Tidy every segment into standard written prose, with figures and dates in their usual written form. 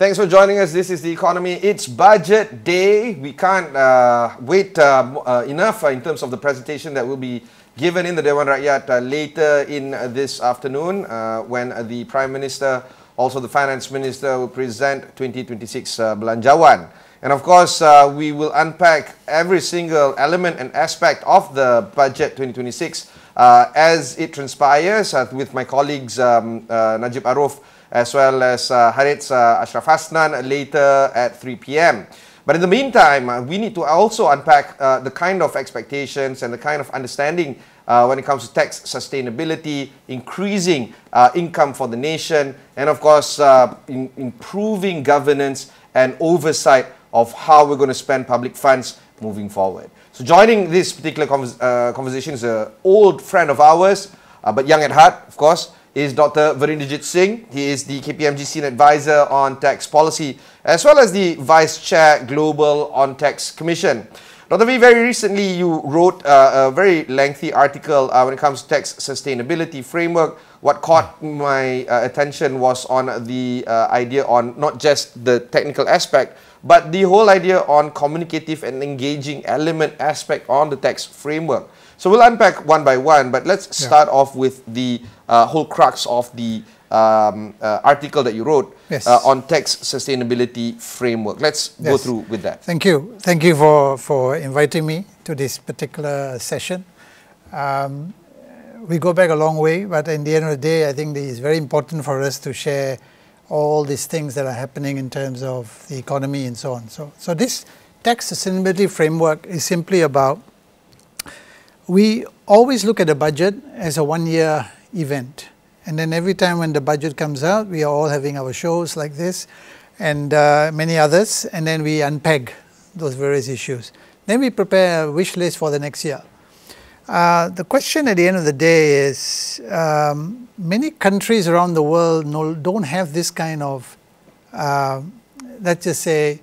Thanks for joining us. This is The Economy. It's budget day. We can't wait enough in terms of the presentation that will be given in the Veerinderjeet later in this afternoon when the Prime Minister, also the Finance Minister, will present 2026 Belanjawan. And of course, we will unpack every single element and aspect of the budget 2026 as it transpires with my colleagues Najib Aruf as well as Harith Ashraf Hasnan later at 3 p.m. But in the meantime, we need to also unpack the kind of expectations and the kind of understanding when it comes to tax sustainability, increasing income for the nation, and of course, improving governance and oversight of how we're going to spend public funds moving forward. So joining this particular conversation is an old friend of ours, but young at heart, of course, is Dr. Veerinderjeet Singh. He is the KPMG Senior Advisor on Tax Policy, as well as the Vice Chair Global on Tax Commission. Dr. V, very recently you wrote a very lengthy article when it comes to tax sustainability framework. What caught my attention was on the idea on not just the technical aspect, but the whole idea on communicative and engaging element aspect on the tax framework. So we'll unpack one by one, but let's start off with the whole crux of the article that you wrote on tax sustainability framework. Let's go through with that. Thank you. Thank you for inviting me to this particular session. We go back a long way, but in the end of the day, I think it is very important for us to share all these things that are happening in terms of the economy and so on. So this tax sustainability framework is simply about, we always look at the budget as a one-year event. And then every time when the budget comes out, we are all having our shows like this and many others, and then we unpeg those various issues. Then we prepare a wish list for the next year. The question at the end of the day is, many countries around the world don't have this kind of, let's just say,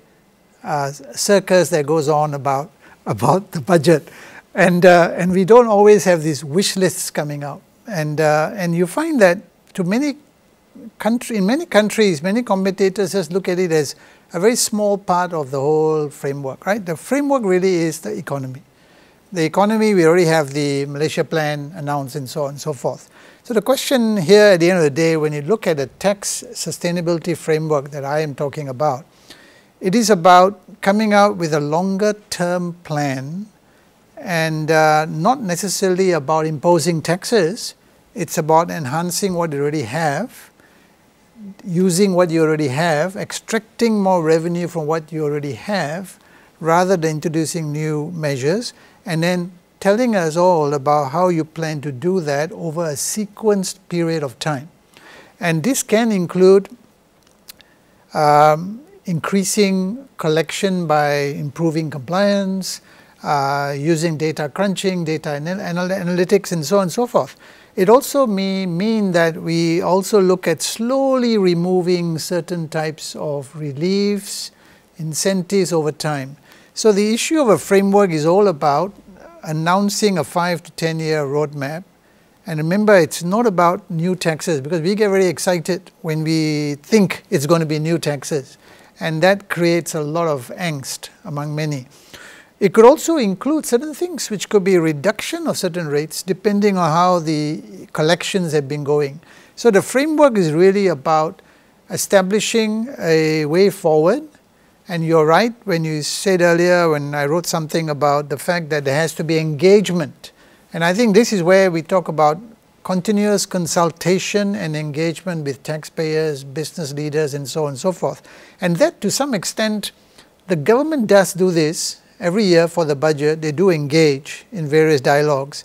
circus that goes on about the budget. And we don't always have these wish lists coming out. And you find that in many countries, many commentators just look at it as a very small part of the whole framework, right? The framework really is the economy. The economy, we already have the Malaysia plan announced and so on and so forth. So the question here at the end of the day, when you look at the tax sustainability framework that I am talking about, it is about coming out with a longer term plan and not necessarily about imposing taxes. It's about enhancing what you already have, using what you already have, extracting more revenue from what you already have, rather than introducing new measures, and then telling us all about how you plan to do that over a sequenced period of time. And this can include increasing collection by improving compliance, using data crunching, data analytics, and so on and so forth. It also may mean that we also look at slowly removing certain types of reliefs, incentives over time. So the issue of a framework is all about announcing a 5 to 10 year roadmap. And remember, it's not about new taxes, because we get very excited when we think it's going to be new taxes. And that creates a lot of angst among many. It could also include certain things, which could be a reduction of certain rates depending on how the collections have been going. So the framework is really about establishing a way forward. And you're right when you said earlier, when I wrote something about the fact that there has to be engagement. And I think this is where we talk about continuous consultation and engagement with taxpayers, business leaders, and so on and so forth. And that, to some extent, the government does do this. Every year for the budget, they do engage in various dialogues,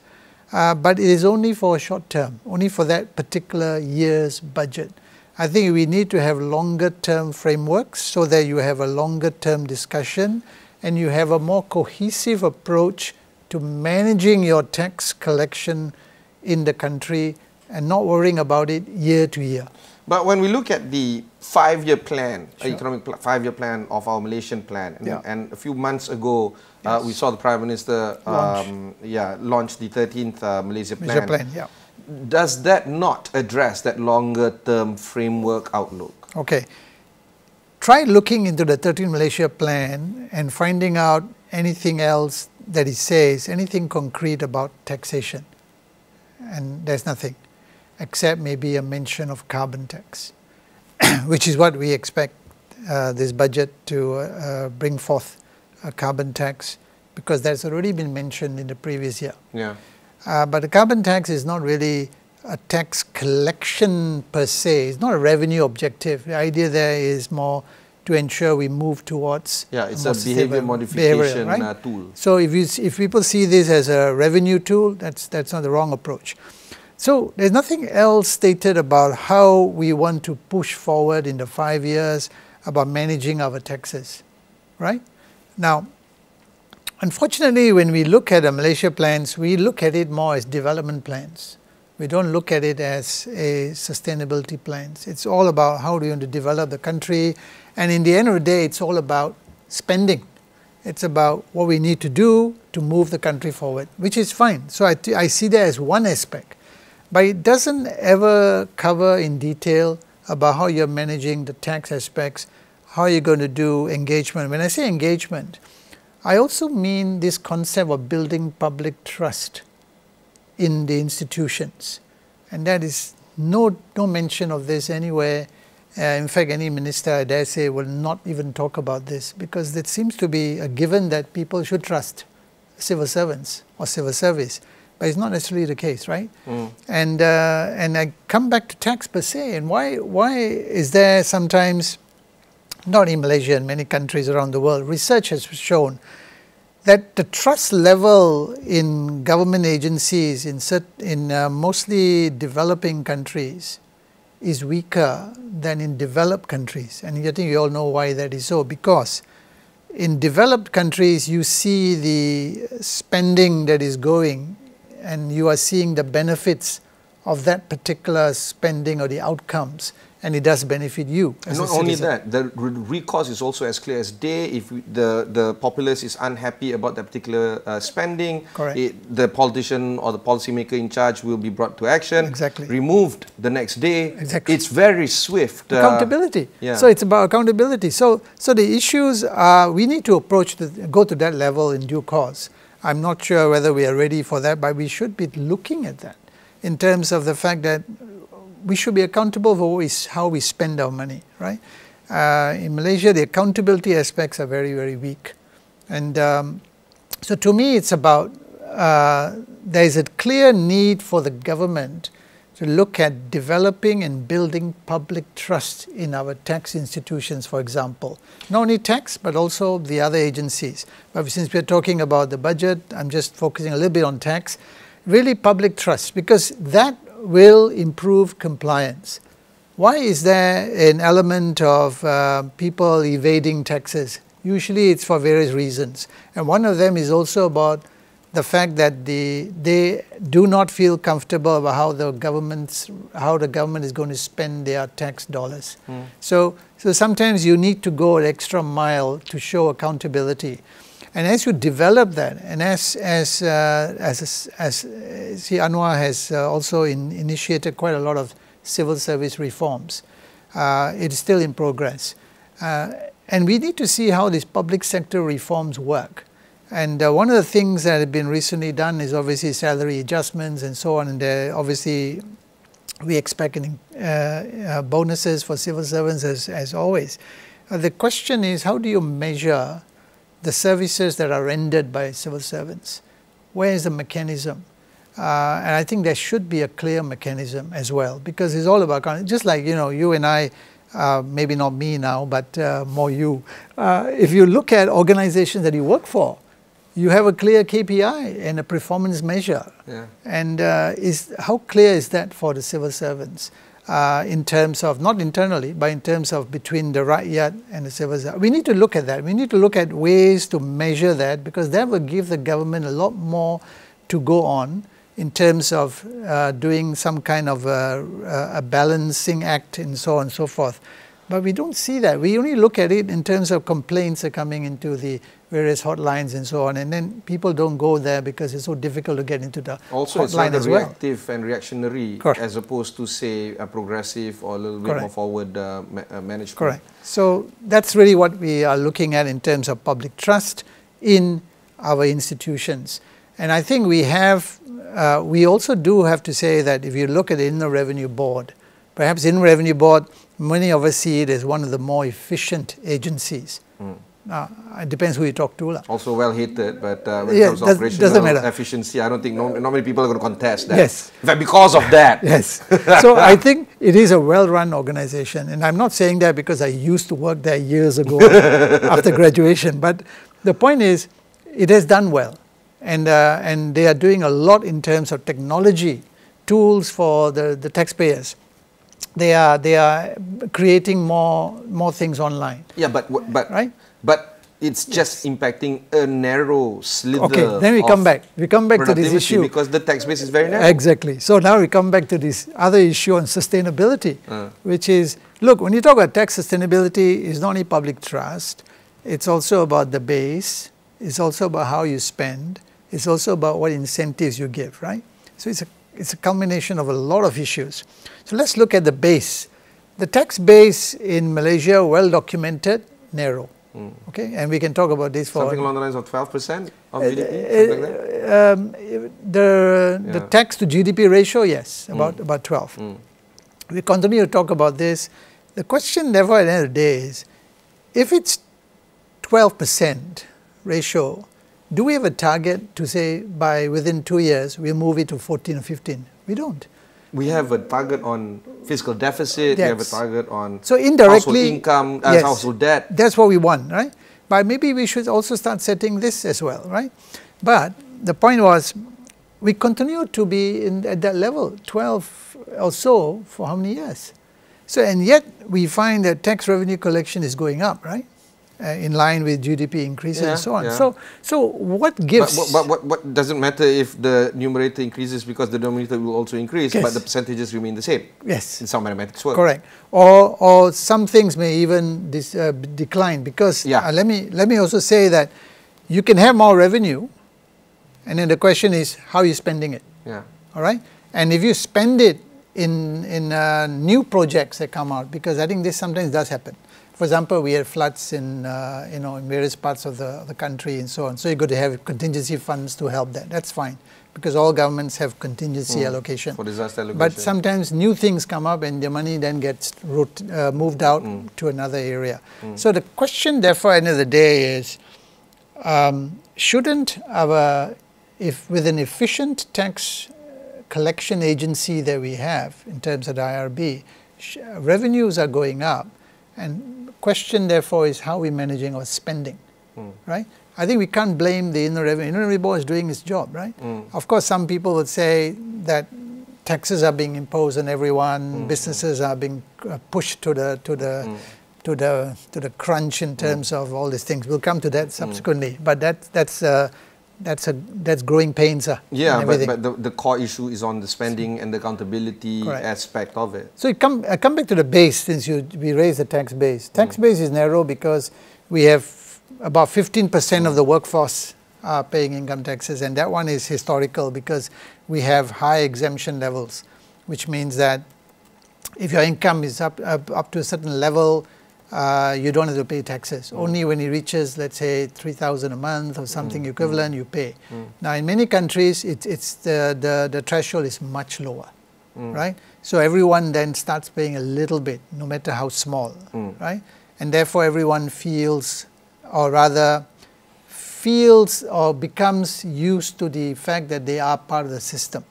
but it is only for a short term, only for that particular year's budget. I think we need to have longer term frameworks so that you have a longer term discussion and you have a more cohesive approach to managing your tax collection in the country and not worrying about it year to year. But when we look at the 5-year plan, economic 5-year plan of our Malaysian plan, and a few months ago, we saw the Prime Minister launch the 13th Malaysia plan. Does that not address that longer term framework outlook? Okay. try looking into the 13 Malaysia plan and finding out anything else that it says, anything concrete about taxation. And there's nothing, except maybe a mention of carbon tax, which is what we expect this budget to bring forth, a carbon tax, because that's already been mentioned in the previous year. Yeah. But the carbon tax is not really a tax collection per se. It's not a revenue objective. The idea there is more to ensure we move towards it's a behavior modification right? tool. So if people see this as a revenue tool, that's not the wrong approach. So there's nothing else stated about how we want to push forward in the 5 years about managing our taxes, right? Now, unfortunately, when we look at the Malaysia plans, we look at it more as development plans. We don't look at it as a sustainability plans. It's all about how do you want to develop the country, and in the end of the day, it's all about spending. It's about what we need to do to move the country forward, which is fine. So I see that as one aspect, but it doesn't ever cover in detail about how you're managing the tax aspects, how you're going to do engagement. When I say engagement, I also mean this concept of building public trust in the institutions, and that is no mention of this anywhere. In fact, any minister, I dare say, will not even talk about this, because it seems to be a given that people should trust civil servants or civil service, but it's not necessarily the case, right? And I come back to tax per se, and why is there sometimes, not in Malaysia, in many countries around the world, research has shown that the trust level in government agencies in mostly developing countries is weaker than in developed countries. And I think you all know why that is so, because in developed countries you see the spending that is going, and you are seeing the benefits of that particular spending or the outcomes, and it does benefit you as Not a only citizen. that, the recourse is also as clear as day. If the populace is unhappy about that particular spending, the politician or the policymaker in charge will be brought to action, removed the next day. It's very swift. Accountability. So it's about accountability. So the issues are, we need to go to that level in due course. I'm not sure whether we are ready for that, but we should be looking at that in terms of the fact that we should be accountable for how we spend our money, right? In Malaysia, the accountability aspects are very, very weak. And so to me, it's about, there is a clear need for the government to look at developing and building public trust in our tax institutions, for example. Not only tax, but also the other agencies. But since we're talking about the budget, I'm just focusing a little bit on tax. Really public trust, because that will improve compliance. Why is there an element of people evading taxes? Usually it's for various reasons. And one of them is also about the fact that they do not feel comfortable about how the government is going to spend their tax dollars. So sometimes you need to go an extra mile to show accountability. And as you develop that, and as Anwar has also initiated quite a lot of civil service reforms, it is still in progress. And we need to see how these public sector reforms work. And one of the things that have been recently done is obviously salary adjustments and so on. And obviously we expect bonuses for civil servants as always. The question is, how do you measure the services that are rendered by civil servants? Where is the mechanism? And I think there should be a clear mechanism as well, because it's all about, just like, you and I, maybe not me now, but more you. If you look at organizations that you work for, you have a clear KPI and a performance measure. And how clear is that for the civil servants? In terms of, not internally, but in terms of between the rakyat and the civil servants. We need to look at that. We need to look at ways to measure that, because that will give the government a lot more to go on in terms of doing some kind of a balancing act and so on and so forth. But we don't see that. We only look at it in terms of complaints are coming into the various hotlines and so on, and then people don't go there because it's so difficult to get into the also hotline it's rather as well. reactive and reactionary, Correct. as opposed to say a progressive or a little bit Correct. more forward management. Correct. So that's really what we are looking at in terms of public trust in our institutions. And I think we have, we also do have to say that if you look at the Inland Revenue Board, perhaps Inland Revenue Board, many of us see it as one of the more efficient agencies. It depends who you talk to. Also well hated, but when it comes to operational efficiency, I don't think not many people are going to contest that. Yes. In fact, because of that. Yes. So I think it is a well-run organization, and I'm not saying that because I used to work there years ago after graduation, but the point is it has done well, and they are doing a lot in terms of technology, tools for the taxpayers. They are creating more things online. Yeah, but right? But it's just impacting a narrow slither. Okay, then we come back. We come back to this issue because the tax base is very narrow. Exactly. So now we come back to this other issue on sustainability, which is, look, when you talk about tax sustainability, it's not only public trust. It's also about the base. It's also about how you spend. It's also about what incentives you give, right? So it's a culmination of a lot of issues. So let's look at the base. The tax base in Malaysia, well documented, narrow. Okay, and we can talk about this for something along the lines of 12% of GDP. Something like that? The tax to GDP ratio, yes, about 12. We continue to talk about this. The question, therefore, at the end of the day is, if it's 12% ratio, do we have a target to say by within 2 years we move it to 14 or 15? We don't. We have a target on fiscal deficit, we have a target on household income, household debt. That's what we want, right? But maybe we should also start setting this as well, right? But the point was, we continue to be at that level, 12 or so, for how many years? So, and yet we find that tax revenue collection is going up, right? In line with GDP increases and so on. Yeah. So what gives? But what doesn't matter if the numerator increases because the denominator will also increase, but the percentages remain the same. Yes. In some mathematics work. Correct. Or some things may even decline because let me also say that you can have more revenue, and then the question is how are you spending it? Yeah. All right. And if you spend it in new projects that come out, because I think this sometimes does happen. For example, we had floods in in various parts of the country and so on. So you're going to have contingency funds to help that. That's fine, because all governments have contingency allocation. For disaster allocation. But sometimes new things come up and the money then gets moved out to another area. So the question, therefore, at the end of the day is, shouldn't with an efficient tax collection agency that we have in terms of the IRB, revenues are going up, and question therefore is how we're managing our spending, right? I think we can't blame the Inland Revenue. Inland Revenue Board is doing its job, right? Of course, some people would say that taxes are being imposed on everyone, businesses are being pushed to the crunch in terms of all these things. We'll come to that subsequently, but that's growing pains. Yeah, but the core issue is on the spending and the accountability aspect of it. So I come back to the base, since we raised the tax base. Tax base is narrow because we have about 15% of the workforce are paying income taxes, and that one is historical because we have high exemption levels, which means that if your income is up to a certain level, you don't have to pay taxes. Only when it reaches, let's say, 3,000 a month or something equivalent, you pay. Now, in many countries, it's the threshold is much lower, right? So everyone then starts paying a little bit, no matter how small, right? And therefore, everyone feels or becomes used to the fact that they are part of the system.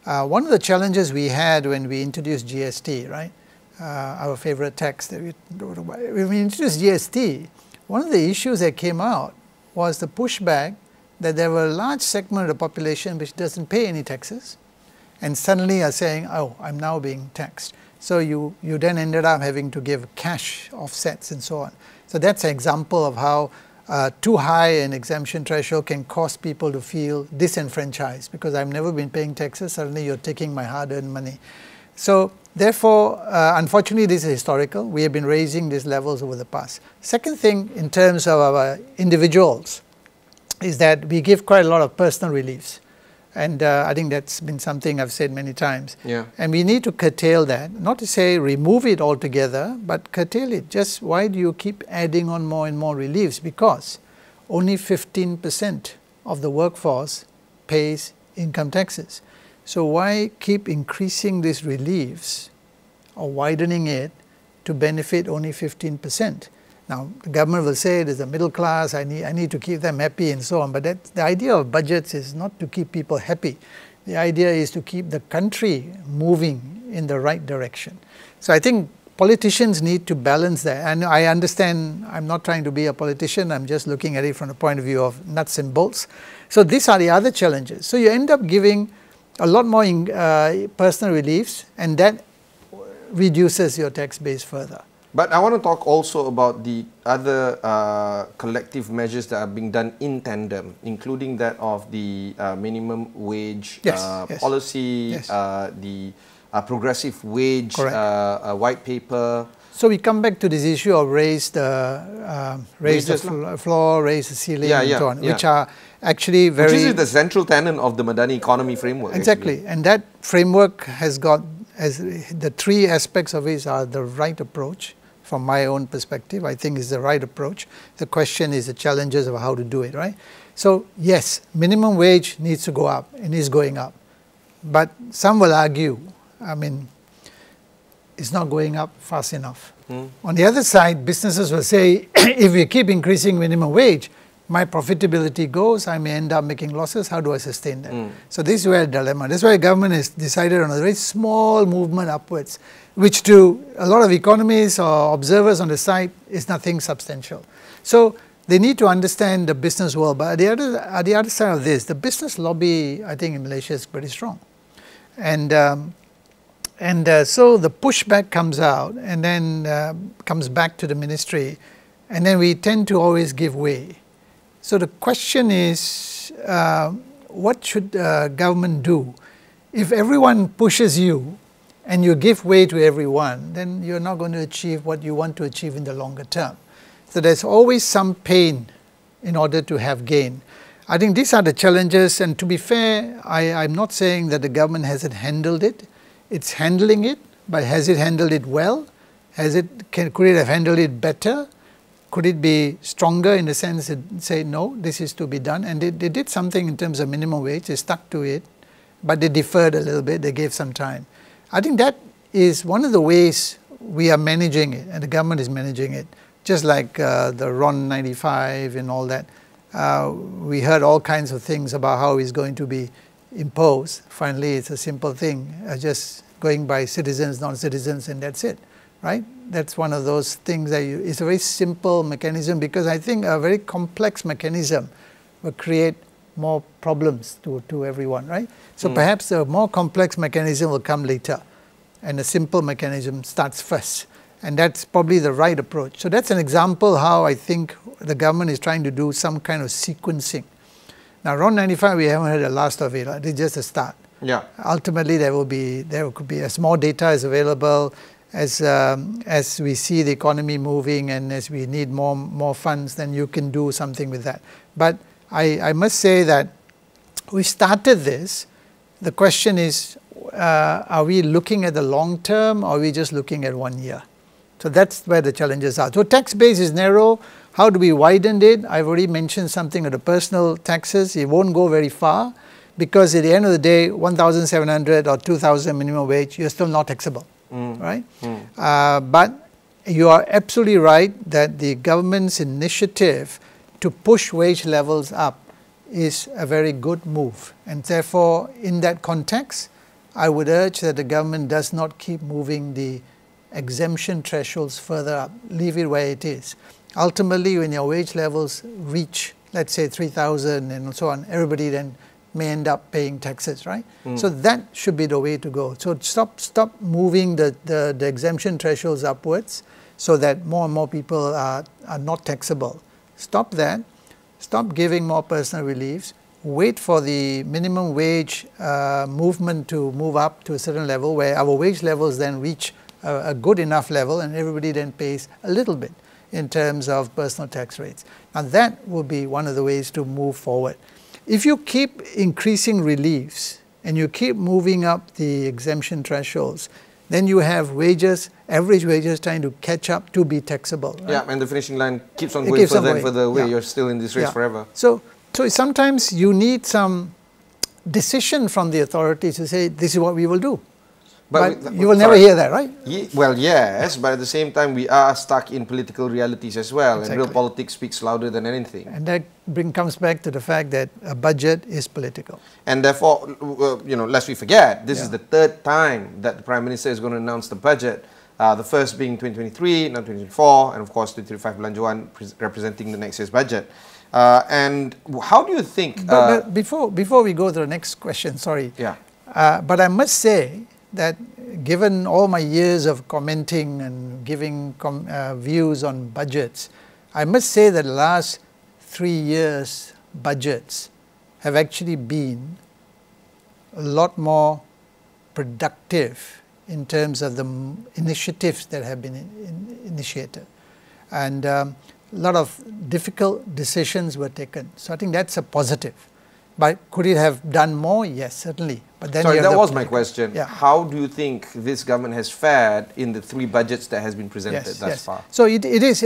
One of the challenges we had when we introduced GST, right? Our favorite tax that when we introduced GST, one of the issues that came out was the pushback that there were a large segment of the population which doesn't pay any taxes, and suddenly are saying, oh, I'm now being taxed. So you then ended up having to give cash offsets and so on. So that's an example of how too high an exemption threshold can cause people to feel disenfranchised, because I've never been paying taxes, suddenly you're taking my hard-earned money. So therefore, unfortunately, this is historical. We have been raising these levels over the past. Second thing, in terms of our individuals, is that we give quite a lot of personal reliefs. And I think that's been something I've said many times. Yeah. And we need to curtail that, not to say remove it altogether, but curtail it. Just why do you keep adding on more and more reliefs? Because only 15% of the workforce pays income taxes. So why keep increasing these reliefs or widening it to benefit only 15%? Now, the government will say there's a middle class, I need to keep them happy and so on. But the idea of budgets is not to keep people happy. The idea is to keep the country moving in the right direction. So I think politicians need to balance that. And I understand, I'm not trying to be a politician, I'm just looking at it from the point of view of nuts and bolts. So these are the other challenges. So you end up giving a lot more personal reliefs, and that reduces your tax base further. But I want to talk also about the other collective measures that are being done in tandem, including that of the minimum wage policy, the progressive wage white paper. So we come back to this issue of raise the floor, raise the ceiling, and so on, which are actually very... Which is the central tenet of the Madani economy framework. Exactly, actually. And that framework has got, as the three aspects of it are the right approach. From my own perspective, I think is the right approach. The question is the challenges of how to do it, right? So yes, minimum wage needs to go up and is going up. But some will argue, I mean, it's not going up fast enough. On the other side, businesses will say, if we keep increasing minimum wage, my profitability goes, I may end up making losses, how do I sustain that? So this is where the dilemma. That's why the government has decided on a very small movement upwards, which to a lot of economists or observers on the side is nothing substantial. So they need to understand the business world. But at the other side of this, the business lobby, I think in Malaysia is pretty strong. And so the pushback comes out and then comes back to the ministry, and then we tend to always give way. So the question is, what should government do? If everyone pushes you and you give way to everyone, then you're not going to achieve what you want to achieve in the longer term. So there's always some pain in order to have gain. I think these are the challenges, and to be fair, I'm not saying that the government hasn't handled it. It's handling it, but has it handled it well? Could it have handled it better? Could it be stronger in the sense that say, no, this is to be done? And they did something in terms of minimum wage, they stuck to it, but they deferred a little bit, they gave some time. I think that is one of the ways we are managing it, and the government is managing it. Just like the RON 95 and all that. We heard all kinds of things about how it's going to be imposed. Finally, it's a simple thing, just going by citizens, non-citizens, and that's it, right? That's one of those things that it's a very simple mechanism, because I think a very complex mechanism will create more problems to everyone, right? So perhaps a more complex mechanism will come later, and a simple mechanism starts first. And that's probably the right approach. So that's an example how I think the government is trying to do some kind of sequencing. Now, RON 95, we haven't heard the last of it. It's just a start. Yeah. Ultimately, there could be as more data is available, as we see the economy moving, and as we need more funds, then you can do something with that. But I must say that we started this. The question is, are we looking at the long term, or are we just looking at 1 year? So that's where the challenges are. So tax base is narrow. How do we widen it? I've already mentioned something of the personal taxes. It won't go very far, because at the end of the day, 1,700 or 2,000 minimum wage, you're still not taxable, right? But you are absolutely right that the government's initiative to push wage levels up is a very good move. And therefore, in that context, I would urge that the government does not keep moving the exemption thresholds further up. Leave it where it is. Ultimately, when your wage levels reach, let's say 3,000 and so on, everybody then may end up paying taxes, right? So that should be the way to go. So stop moving the exemption thresholds upwards so that more and more people are not taxable. Stop that. Stop giving more personal reliefs. wait for the minimum wage movement to move up to a certain level where our wage levels then reach a good enough level and everybody then pays a little bit in terms of personal tax rates. Now that will be one of the ways to move forward. If you keep increasing reliefs and you keep moving up the exemption thresholds, then you have wages, average wages trying to catch up to be taxable. Right? Yeah, and the finishing line keeps on going further and further away. Yeah. You're still in this race forever. So sometimes you need some decision from the authorities to say, this is what we will do. But you will never hear that, right? Well, yes, but at the same time, we are stuck in political realities as well. Exactly. And real politics speaks louder than anything. And that comes back to the fact that a budget is political. And therefore, lest we forget, this is the third time that the Prime Minister is going to announce the budget. The first being 2023, now 2024, and of course 2035 Belanjawan representing the next year's budget. And how do you think... But before we go to the next question, sorry. Yeah. But I must say that given all my years of commenting and giving views on budgets, I must say that the last 3 years' budgets have actually been a lot more productive in terms of the initiatives that have been initiated. And a lot of difficult decisions were taken. So I think that's a positive. But could it have done more? Yes, certainly. But then that was my question. Yeah. How do you think this government has fared in the 3 budgets that has been presented thus far? So it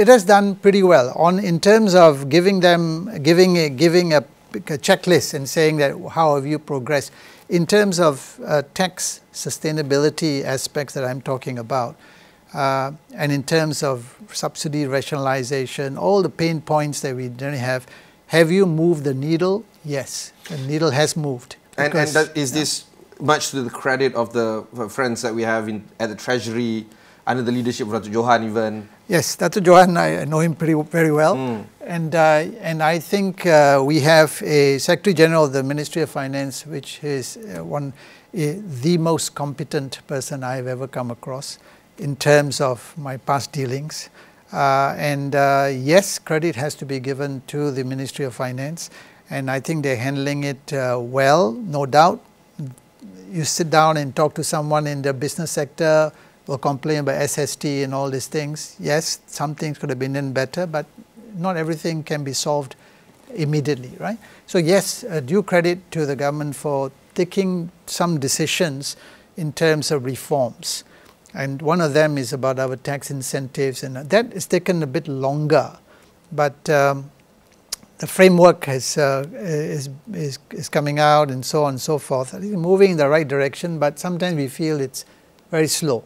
has done pretty well in terms of giving a checklist and saying that how have you progressed. In terms of tax sustainability aspects that I'm talking about, and in terms of subsidy rationalization, all the pain points that we don't have you moved the needle? Yes, the needle has moved. And is this much to the credit of the friends that we have at the Treasury, under the leadership of Dr. Johan even? Yes, Dr. Johan, I know him very well. And I think we have a Secretary General of the Ministry of Finance, which is the most competent person I've ever come across in terms of my past dealings. Yes, credit has to be given to the Ministry of Finance, and I think they're handling it well, no doubt. You sit down and talk to someone in the business sector, will complain about SST and all these things. Yes, some things could have been done better, but not everything can be solved immediately, right? So yes, due credit to the government for taking some decisions in terms of reforms. And one of them is about our tax incentives, and that has taken a bit longer. But the framework is coming out and so on and so forth. I think moving in the right direction, but sometimes we feel it's very slow.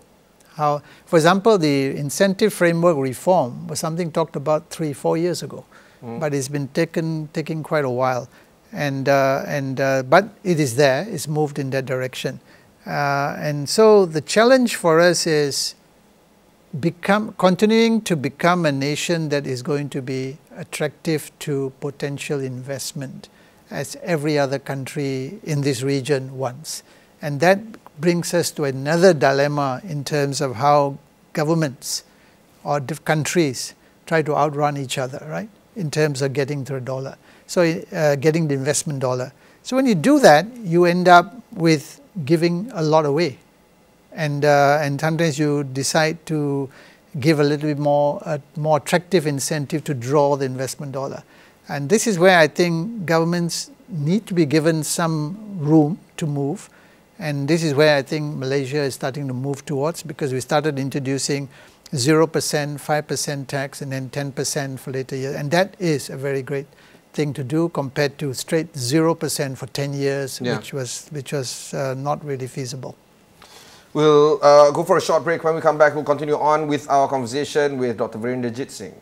For example, the incentive framework reform was something talked about 3-4 years ago, but it's been taking quite a while. But it is there, it's moved in that direction. And so the challenge for us is continuing to become a nation that is going to be attractive to potential investment, as every other country in this region wants. And that brings us to another dilemma in terms of how governments or countries try to outrun each other, right, in terms of getting to the dollar. So getting the investment dollar. So when you do that, you end up with giving a lot away. And sometimes you decide to give a little bit more attractive incentive to draw the investment dollar. And this is where I think governments need to be given some room to move. And this is where I think Malaysia is starting to move towards, because we started introducing 0%, 5% tax, and then 10% for later years. And that is a very great thing to do compared to straight 0% for 10 years, which was not really feasible. We'll go for a short break. When we come back, we'll continue on with our conversation with Dr. Veerinderjeet Singh.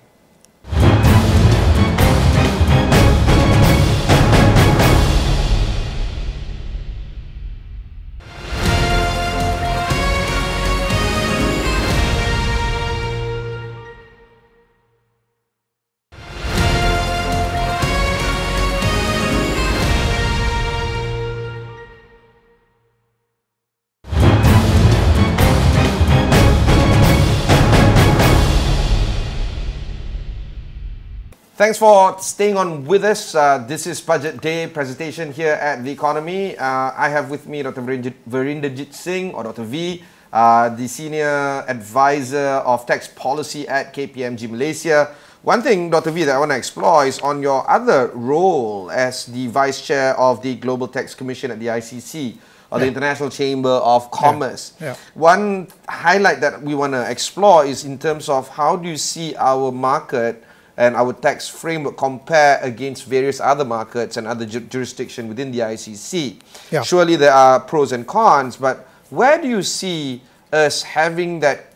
Thanks for staying on with us. This is Budget Day presentation here at The Economy. I have with me Dr. Veerinderjeet Singh, or Dr. V, the Senior Advisor of Tax Policy at KPMG Malaysia. One thing, Dr. V, that I want to explore is on your other role as the Vice Chair of the Global Tax Commission at the ICC, or the International Chamber of Commerce. One highlight that we want to explore is in terms of how do you see our market and our tax framework compare against various other markets and other jurisdictions within the ICC. Surely there are pros and cons, but where do you see us having that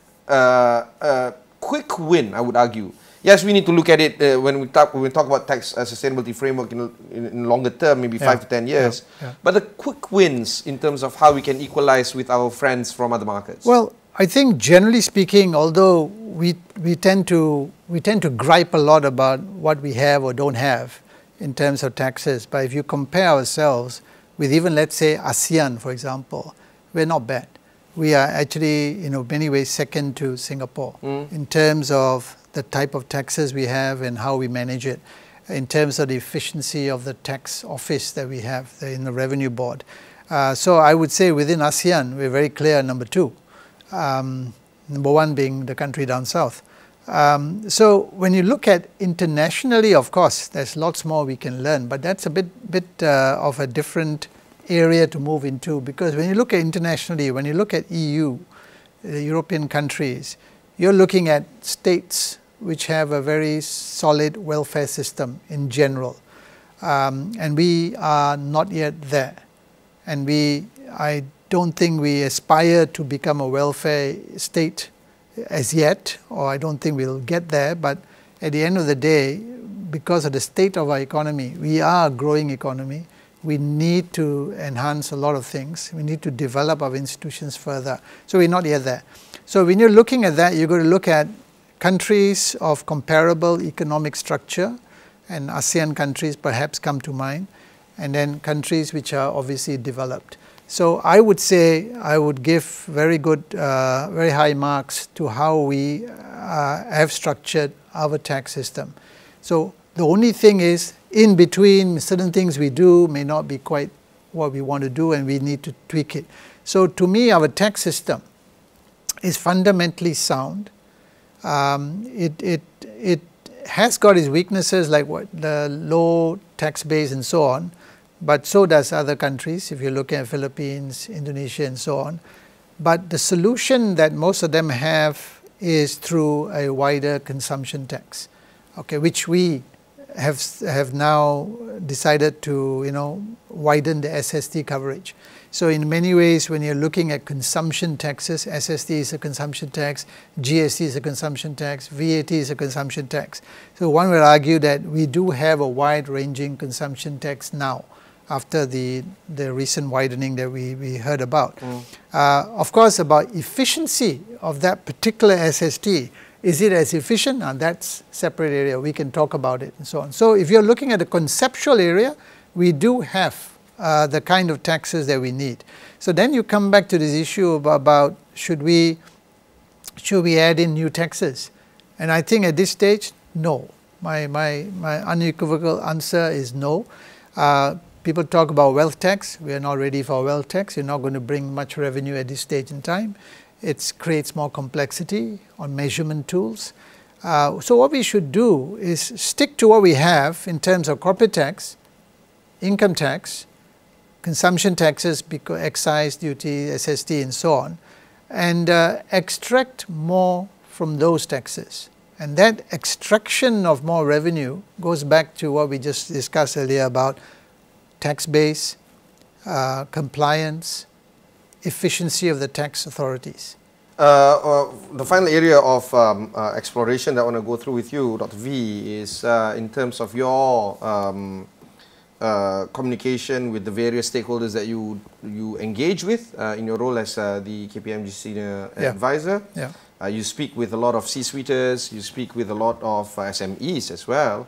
quick win, I would argue? Yes, we need to look at it when we talk about tax sustainability framework in longer term, maybe 5 to 10 years. But the quick wins in terms of how we can equalize with our friends from other markets. Well, I think generally speaking, although we tend to gripe a lot about what we have or don't have in terms of taxes, but if you compare ourselves with even, let's say, ASEAN, for example, we're not bad. We are actually, in many ways, second to Singapore in terms of the type of taxes we have and how we manage it, in terms of the efficiency of the tax office that we have in the Revenue Board. So I would say within ASEAN, we're very clear number 2. Number 1 being the country down south. So when you look at internationally, of course, there's lots more we can learn, but that's a bit of a different area to move into, because when you look at internationally, when you look at EU, the European countries, you're looking at states which have a very solid welfare system in general, and we are not yet there, and I don't think we aspire to become a welfare state as yet, or I don't think we'll get there, but at the end of the day, because of the state of our economy, we are a growing economy. We need to enhance a lot of things. We need to develop our institutions further. So we're not yet there. So when you're looking at that, you're going to look at countries of comparable economic structure, and ASEAN countries perhaps come to mind, and then countries which are obviously developed. So I would say I would give very good, very high marks to how we have structured our tax system. So the only thing is, in between, certain things we do may not be quite what we want to do, and we need to tweak it. So to me, our tax system is fundamentally sound. It has got its weaknesses, like the low tax base and so on, but so does other countries, if you look at Philippines, Indonesia and so on. But the solution that most of them have is through a wider consumption tax, which we have now decided to widen the SST coverage. So in many ways, when you're looking at consumption taxes, SST is a consumption tax, GST is a consumption tax, VAT is a consumption tax. So one would argue that we do have a wide-ranging consumption tax now, after the recent widening that we heard about. Of course, about efficiency of that particular SST, is it as efficient? Now that's a separate area, we can talk about it and so on. So if you're looking at the conceptual area, we do have the kind of taxes that we need. So then you come back to this issue about should we add in new taxes? And I think at this stage, no. My unequivocal answer is no. People talk about wealth tax. We are not ready for wealth tax. You're not going to bring much revenue at this stage in time. It creates more complexity on measurement tools. So what we should do is stick to what we have in terms of corporate tax, income tax, consumption taxes, excise duty, SST and so on, and extract more from those taxes. And that extraction of more revenue goes back to what we just discussed earlier about tax base, compliance, efficiency of the tax authorities. The final area of exploration that I want to go through with you, Dr. V, is in terms of your communication with the various stakeholders that you engage with in your role as the KPMG Senior Advisor. You speak with a lot of C-suiters, you speak with a lot of SMEs as well.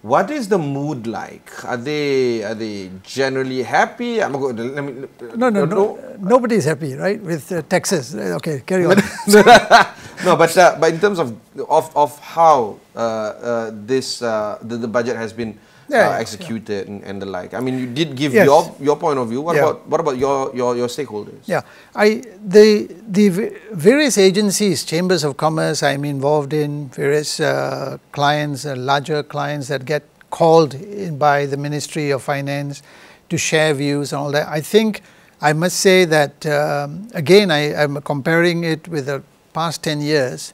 What is the mood like? Are they generally happy? No. Nobody is happy, right, with taxes. Okay, carry on. No, but in terms of how the budget has been executed and the like. I mean, you did give your point of view. What about your stakeholders? Yeah, the various agencies, chambers of commerce, I'm involved in various clients, larger clients that get called in by the Ministry of Finance to share views and all that. I think I must say that again, I'm comparing it with the past 10 years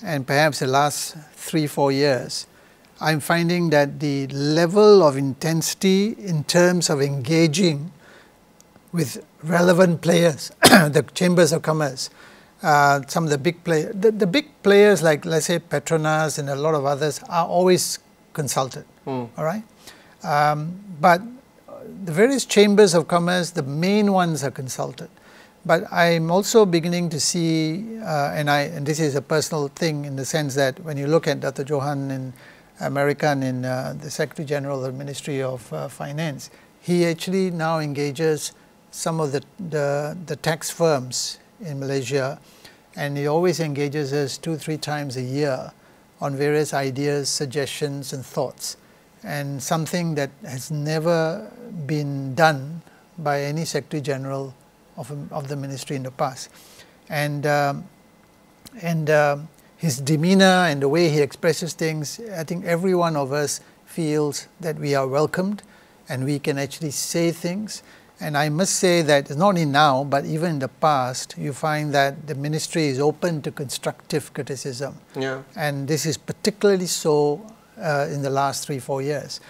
and perhaps the last 3-4 years. I'm finding that the level of intensity in terms of engaging with relevant players, the chambers of commerce, some of the big players, the big players like, let's say, Petronas and a lot of others are always consulted, all right? But the various chambers of commerce, the main ones are consulted. But I'm also beginning to see, and this is a personal thing in the sense that when you look at Dr. Johan in America and in the Secretary General of the Ministry of Finance, he actually now engages some of the tax firms in Malaysia, and he always engages us 2-3 times a year on various ideas, suggestions and thoughts, and something that has never been done by any Secretary General of the ministry in the past. And his demeanor and the way he expresses things, I think every one of us feels that we are welcomed and we can actually say things. And I must say that not only now, but even in the past, you find that the ministry is open to constructive criticism. Yeah. And this is particularly so in the last 3-4 years.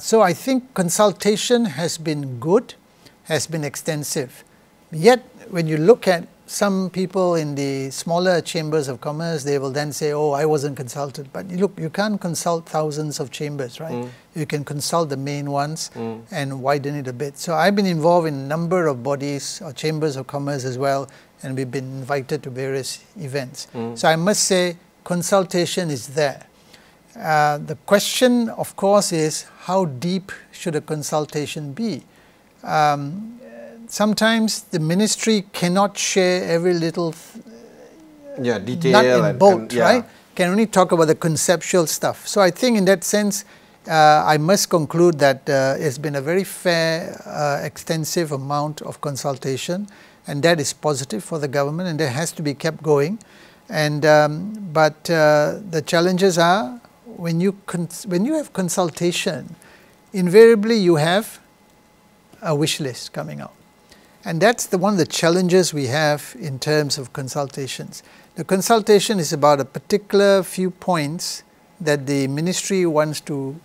So I think consultation has been good, has been extensive. Yet when you look at some people in the smaller chambers of commerce, they will then say, oh, I wasn't consulted. But look, you can't consult thousands of chambers, right? You can consult the main ones and widen it a bit. So I've been involved in a number of bodies or chambers of commerce as well, and we've been invited to various events. So I must say consultation is there. The question, of course, is how deep should a consultation be? Sometimes the ministry cannot share every little detail nut and bolt, right? Can only talk about the conceptual stuff. So I think in that sense, I must conclude that it's been a very fair, extensive amount of consultation, and that is positive for the government, and that has to be kept going. And but the challenges are when you have consultation, invariably you have a wish list coming out. And that's one of the challenges we have in terms of consultations. The consultation is about a particular few points that the ministry wants to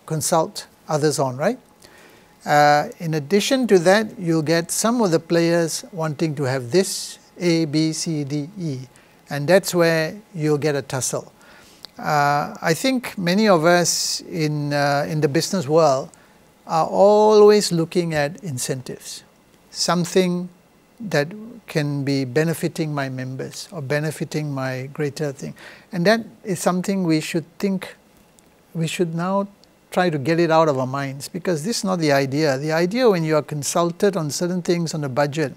consult others on, right? In addition to that, you'll get some of the players wanting to have this A, B, C, D, E, and that's where you'll get a tussle. I think many of us in the business world are always looking at incentives. Something that can be benefiting my members or benefiting my greater thing. And that is something we should think, we should now try to get it out of our minds, because this is not the idea. The idea when you are consulted on certain things on the budget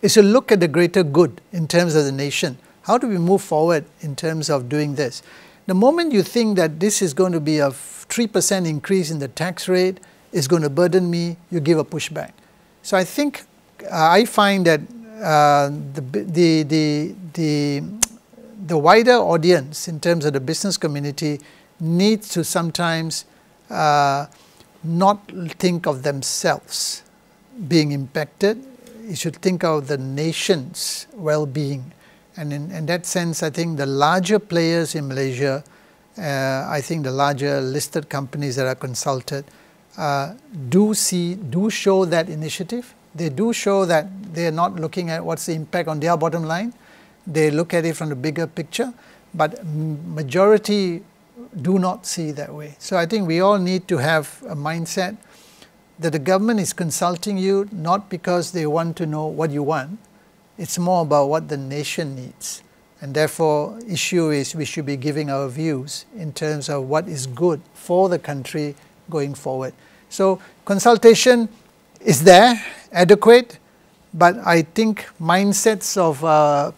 is to look at the greater good in terms of the nation. How do we move forward in terms of doing this? The moment you think that this is going to be a 3% increase in the tax rate, is going to burden me, you give a pushback. So I think I find that the wider audience in terms of the business community needs to sometimes not think of themselves being impacted. You should think of the nation's well-being. And in that sense, I think the larger players in Malaysia, I think the larger listed companies that are consulted, do show that initiative. They do show that they are not looking at what's the impact on their bottom line. They look at it from the bigger picture, but majority do not see that way. So I think we all need to have a mindset that the government is consulting you not because they want to know what you want. It's more about what the nation needs. And therefore, issue is we should be giving our views in terms of what is good for the country going forward. So consultation is there, adequate, but I think mindsets of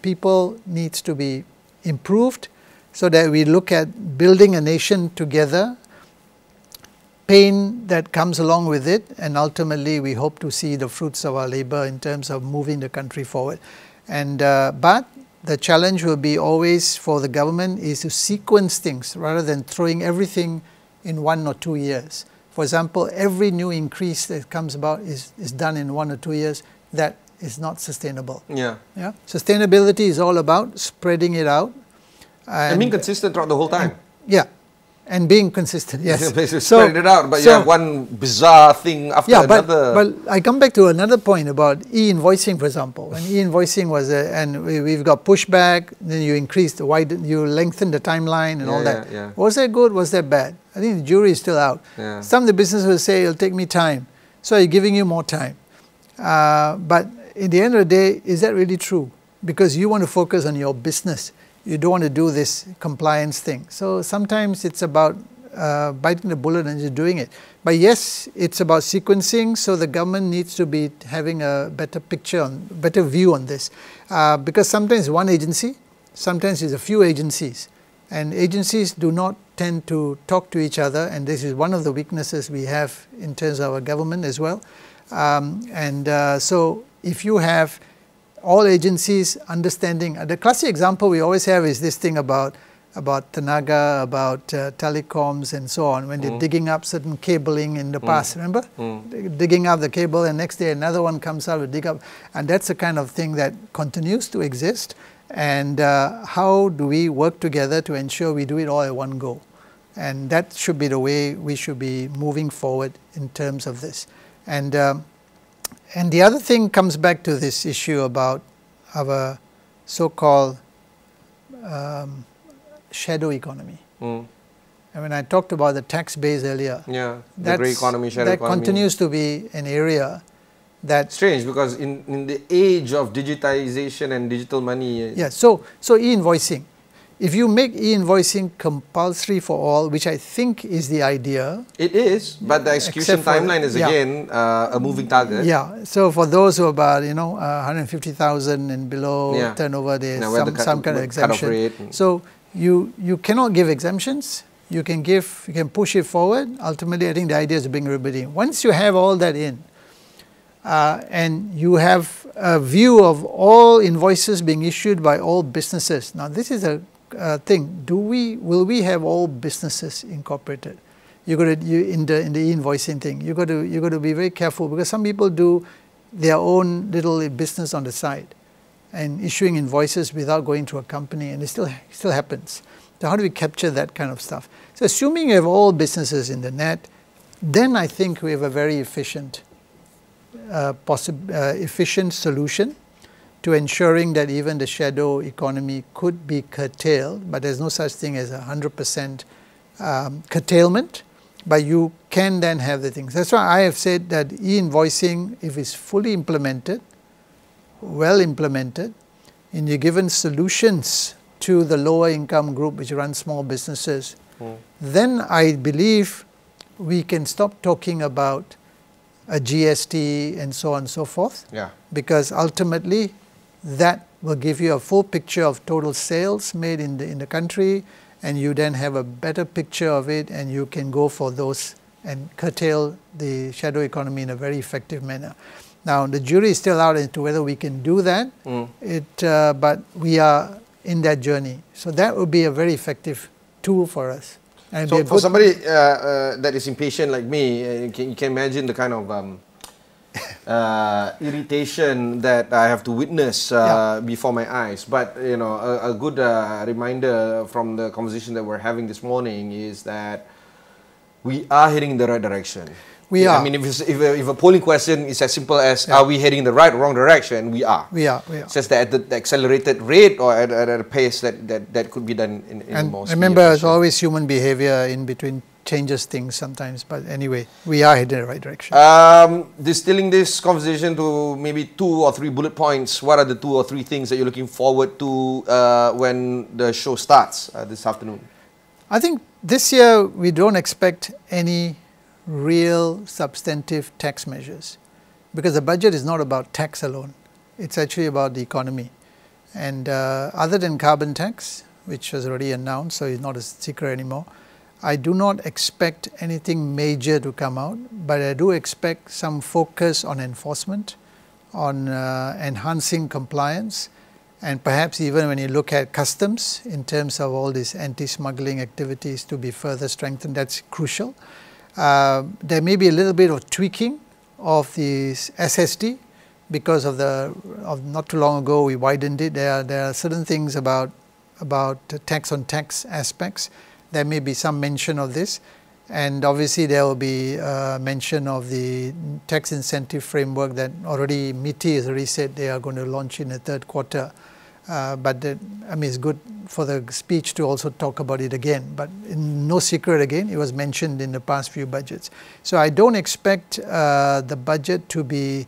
people needs to be improved so that we look at building a nation together, pain that comes along with it, and ultimately we hope to see the fruits of our labor in terms of moving the country forward. And but the challenge will be always for the government is to sequence things rather than throwing everything in 1 or 2 years. For example, every new increase that comes about is done in 1 or 2 years. That is not sustainable. Yeah. Yeah. Sustainability is all about spreading it out. And being consistent throughout the whole time. Yeah. And being consistent, yes. Spread it out, but you have one bizarre thing after another. But I come back to another point about e-invoicing, for example. When e-invoicing was, and we've got pushback, then you increased the you lengthened the timeline and all that. Yeah. Was that good? Was that bad? I think the jury is still out. Yeah. Some of the businesses will say it'll take me time, so I'm giving you more time. But in the end of the day, is that really true? Because you want to focus on your business. You don't want to do this compliance thing. So sometimes it's about biting the bullet and just doing it. But yes, it's about sequencing, so the government needs to be having a better picture, better view on this. Because sometimes one agency, sometimes it's a few agencies. And agencies do not tend to talk to each other, and this is one of the weaknesses we have in terms of our government as well. So if you have all agencies understanding, the classic example we always have is this thing about Tenaga, about telecoms and so on, when they're digging up certain cabling in the past, remember? Digging up the cable, and next day another one comes out to dig up, and that's the kind of thing that continues to exist. And how do we work together to ensure we do it all at one go? And that should be the way we should be moving forward in terms of this. And the other thing comes back to this issue about our so-called shadow economy. And when I talked about the tax base earlier, the grey economy, shadow that economy. continues to be an area that... Strange, because in the age of digitization and digital money... Yeah, so e-invoicing. If you make e-invoicing compulsory for all, which I think is the idea. It is, but the execution timeline is again a moving target. Yeah, so for those who are about 150,000 and below turnover, there's some kind of exemption. So you cannot give exemptions. You can push it forward. Ultimately, I think the idea is to bring everybody in. Once you have all that in, and you have a view of all invoices being issued by all businesses. Now, this is a thing. Will we have all businesses incorporated? In the e-invoicing thing, you got to be very careful, because some people do their own little business on the side and issuing invoices without going to a company, and it still happens. So how do we capture that kind of stuff? So assuming you have all businesses in the net, then I think we have a very efficient solution to ensuring that even the shadow economy could be curtailed, but there's no such thing as 100% curtailment, but you can then have the things. That's why I have said that e-invoicing, if it's fully implemented, well implemented, and you're given solutions to the lower income group which run small businesses, then I believe we can stop talking about a GST and so on and so forth. Yeah. Because ultimately that will give you a full picture of total sales made in the country, and you then have a better picture of it, and you can go for those and curtail the shadow economy in a very effective manner. Now, the jury is still out as to whether we can do that, but we are in that journey. So that would be a very effective tool for us. And so for somebody that is impatient like me, you can imagine the kind of irritation that I have to witness before my eyes. But a good reminder from the conversation that we're having this morning is that we are heading in the right direction. We are. I mean, if a polling question is as simple as are we heading in the right or wrong direction, we are. We are. It's just that at the accelerated rate or at a pace that could be done in more speed. Remember, as always, human behavior in between changes things sometimes. But anyway, we are heading in the right direction. Distilling this conversation to maybe 2 or 3 bullet points, what are the 2 or 3 things that you're looking forward to when the show starts this afternoon? I think this year we don't expect any real substantive tax measures, because the budget is not about tax alone. It's actually about the economy. And other than carbon tax, which was already announced, so it's not a secret anymore, I do not expect anything major to come out, but I do expect some focus on enforcement, on enhancing compliance, and perhaps even when you look at customs in terms of all these anti-smuggling activities to be further strengthened. That's crucial. There may be a little bit of tweaking of the SSD because of not too long ago we widened it. There are certain things about tax on tax aspects. There may be some mention of this, and obviously there will be mention of the tax incentive framework that already MITI has already said they are going to launch in the third quarter. But I mean, it's good for the speech to also talk about it again. But no secret again, it was mentioned in the past few budgets. So I don't expect the budget to be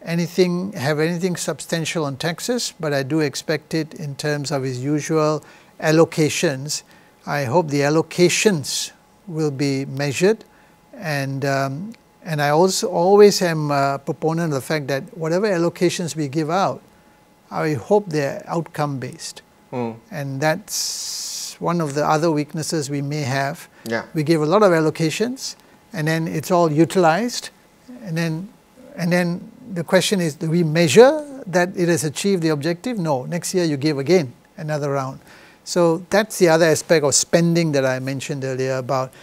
have anything substantial on taxes, but I do expect it in terms of its usual allocations. I hope the allocations will be measured, and I also always am a proponent of the fact that whatever allocations we give out, I hope they're outcome based. And that's one of the other weaknesses we may have. Yeah. We give a lot of allocations, and then it's all utilized, and then the question is, do we measure that it has achieved the objective? No. Next year you give again another round. So that's the other aspect of spending that I mentioned earlier about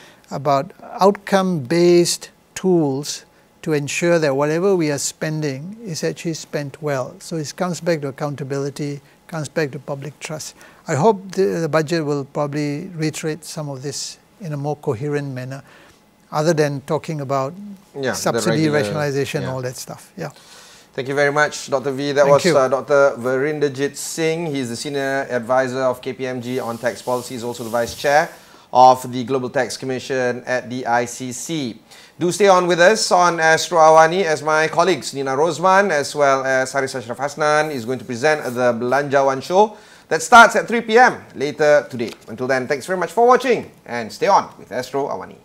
outcome-based tools to ensure that whatever we are spending is actually spent well. So it comes back to accountability, comes back to public trust. I hope the budget will probably reiterate some of this in a more coherent manner, other than talking about subsidy rationalization, all that stuff. Yeah. Thank you very much, Dr. V. That was Dr. Veerinderjeet Singh. He's the Senior Advisor of KPMG on Tax Policy. He's also the Vice Chair of the Global Tax Commission at the ICC. Do stay on with us on Astro AWANI as my colleagues Nina Rosman as well as Haris Ashraf Hasnan is going to present the Belanjawan Show that starts at 3 p.m. later today. Until then, thanks very much for watching and stay on with Astro AWANI.